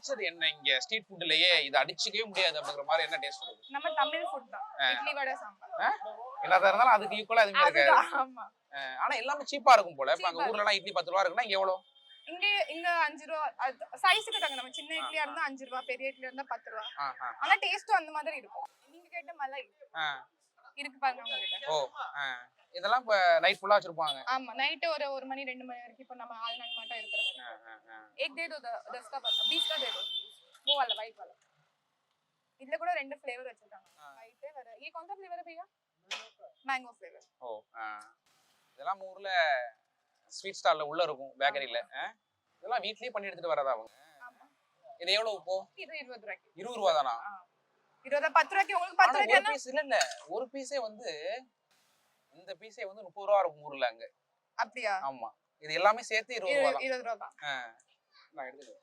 பிடிச்சது என்ன இங்க ஸ்ட்ரீட் ஃபுட்லயே இது அடிச்சுக்கவே முடியாது அப்படிங்கிற மாதிரி என்ன டேஸ்ட் இருக்கு? நம்ம தமிழ் ஃபுட் தான். இட்லி வடை சாம்பார். என்னதான் இருந்தாலும் அதுக்கு ஈக்குவலா எதுவுமே இருக்காது. ஆமா. ஆனா எல்லாமே சீப்பா இருக்கும் போல. இப்ப அங்க ஊர்ல எல்லாம் இட்லி 10 ரூபா இருக்குன்னா இங்க எவ்வளவு? இங்க 5 ரூபா. சைஸ்க்கு தக்க நம்ம சின்ன இட்லியா இருந்தா 5 ரூபா, பெரிய இட்லியா இருந்தா 10 ரூபா. ஆனா டேஸ்டும் அந்த மாதிரி இருக்கும். நீங்க கேட்ட மலை இருக்கு பாருங்க உங்க கிட்ட. ஓ. இதெல்லாம் இப்ப நைட் ஃபுல்லா வச்சிருப்பாங்க. ஆமா, நைட் ஒரு 1 மணி 2 மணி வரைக்கும் இப்ப நம்ம ஆல் நாள் மட்டும் இருக்கிற மாதிரி. एक दे दो 10 का 20 का दे दो. वो वाला व्हाइट वाला. இதுல கூட ரெண்டு ஃப்ளேவர் வச்சிருக்காங்க. व्हाइट है வேற. ये कौन सा फ्लेवर है भैया? Mango flavour. ஓ. இதெல்லாம் ஊர்ல ஸ்வீட் ஸ்டால்ல உள்ள இருக்கும் பேக்கரியில. இதெல்லாம் வீட்லயே பண்ணி எடுத்துட்டு வரதா அவங்க? ஆமா. இது எவ்வளவு இப்போ? இது 20 ரூபாய்க்கு. 20 ரூபாய் தானா? 20 10 ரூபாய்க்கு உங்களுக்கு 10 ரூபாய்க்கு ஒரு பீஸ் இல்ல. ஒரு பீஸே வந்து இந்த பீஸே வந்து 30 ரூபாய் இருக்கும் ஊர்ல அங்க. அப்படியா? ஆமா. இது எல்லாமே சேர்த்து 20 ரூபாய் தான். 20 ரூபாய் தான். நான் எடுத்துக்கிறேன்.